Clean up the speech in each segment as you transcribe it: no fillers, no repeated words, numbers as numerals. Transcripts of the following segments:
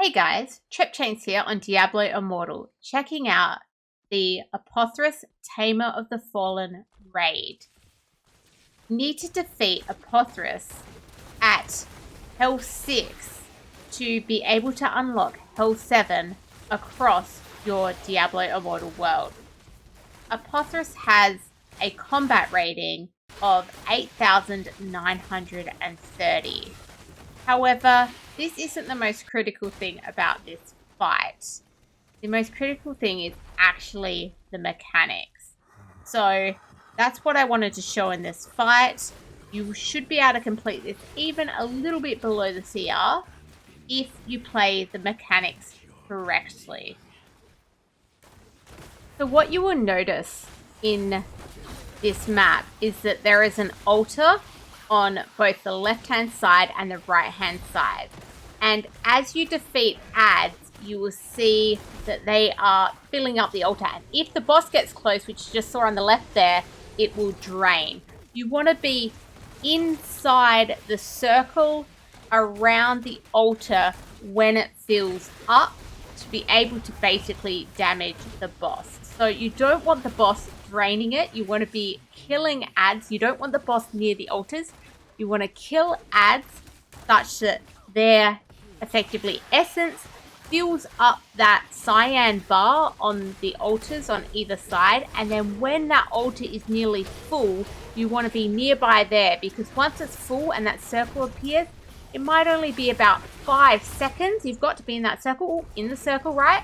Hey guys, TrepChains here on Diablo Immortal, checking out the Apothrus Tamer of the Fallen raid. You need to defeat Apothrus at Hell 6 to be able to unlock Hell 7 across your Diablo Immortal world. Apothrus has a combat rating of 8,930. However, this isn't the most critical thing about this fight. The most critical thing is actually the mechanics. So that's what I wanted to show in this fight. You should be able to complete this even a little bit below the CR if you play the mechanics correctly. So what you will notice in this map is that there is an altar on both the left-hand side and the right-hand side. And as you defeat adds, you will see that they are filling up the altar. And if the boss gets close, which you just saw on the left there, it will drain. You want to be inside the circle around the altar when it fills up to be able to basically damage the boss. So you don't want the boss draining it. You want to be killing adds. You don't want the boss near the altars. You want to kill adds such that their effectively essence fills up that cyan bar on the altars on either side. And then when that altar is nearly full, you want to be nearby there, because once it's full and that circle appears, it might only be about 5 seconds. You've got to be in that circle, in the circle, right?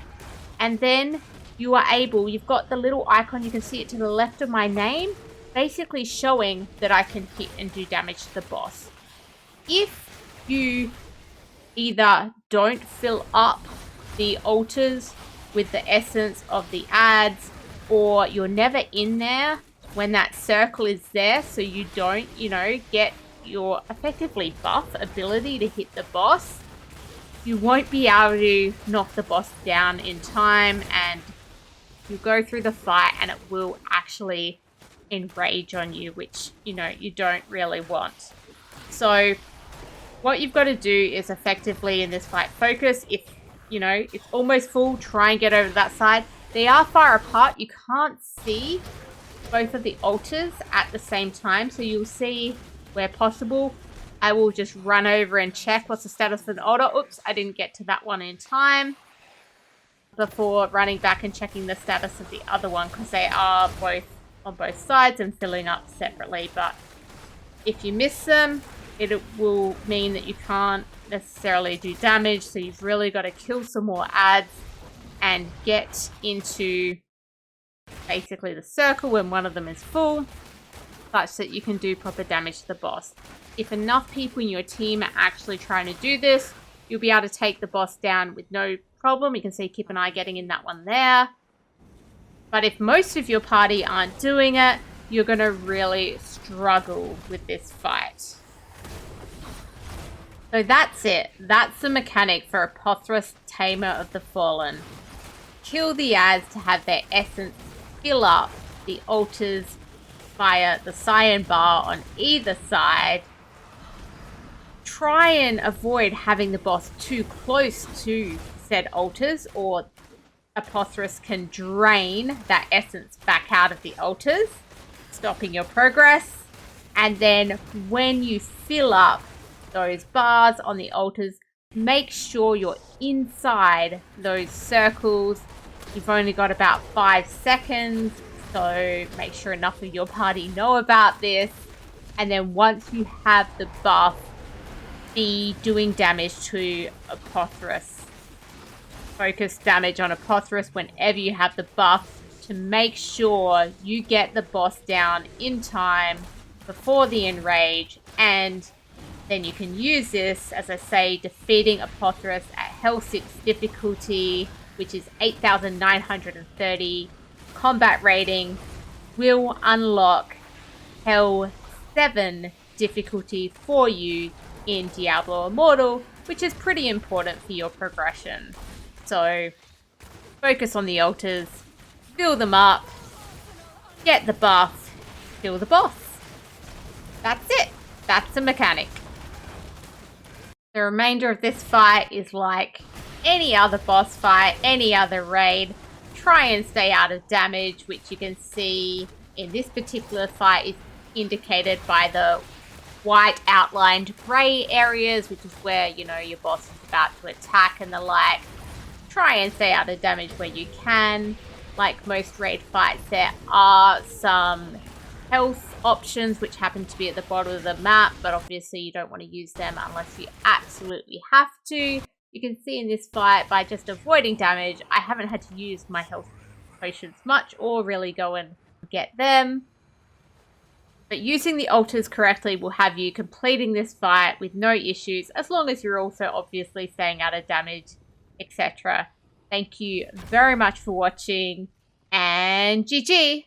And then you are able, you've got the little icon, you can see it to the left of my name, basically showing that I can hit and do damage to the boss. If you either don't fill up the altars with the essence of the adds, or you're never in there when that circle is there, so you don't, get your effectively buff ability to hit the boss, you won't be able to knock the boss down in time, and you go through the fight and it will actually enrage on you, which you don't really want. So what you've got to do is effectively in this fight focus. If it's almost full, try and get over to that side. They are far apart. You can't see both of the altars at the same time, so you'll see where possible. I will just run over and check what's the status of the altar. Oops, I didn't get to that one in time, before running back and checking the status of the other one, because they are both on both sides and filling up separately. But if you miss them, it will mean that you can't necessarily do damage, so you've really got to kill some more adds and get into basically the circle when one of them is full, such that you can do proper damage to the boss. If enough people in your team are actually trying to do this, you'll be able to take the boss down with no problem. You can see Kip and I getting in that one there. But if most of your party aren't doing it, you're going to really struggle with this fight. So that's it. That's the mechanic for Apothrus Tamer of the Fallen. Kill the adds to have their essence fill up the altars via the cyan bar on either side. Try and avoid having the boss too close to said altars, or Apothrus can drain that essence back out of the altars, stopping your progress. And then when you fill up those bars on the altars, make sure you're inside those circles. You've only got about 5 seconds, so make sure enough of your party know about this. And then once you have the buff, be doing damage to Apothrus. Focus damage on Apothrus whenever you have the buff, to make sure you get the boss down in time before the enrage, and then you can use this, as I say, defeating Apothrus at Hell 6 difficulty, which is 8,930 combat rating, will unlock Hell 7 difficulty for you in Diablo Immortal, which is pretty important for your progression. So focus on the altars, fill them up, get the buff, kill the boss. That's it. That's the mechanic. The remainder of this fight is like any other boss fight, any other raid, try and stay out of damage, which you can see in this particular fight is indicated by the white outlined grey areas, which is where, you know, your boss is about to attack and the like. Try and stay out of damage where you can. Like most raid fights, there are some health options which happen to be at the bottom of the map, but obviously you don't want to use them unless you absolutely have to. You can see in this fight, by just avoiding damage, I haven't had to use my health potions much or really go and get them. But using the altars correctly will have you completing this fight with no issues, as long as you're also obviously staying out of damage, etc. Thank you very much for watching, and GG!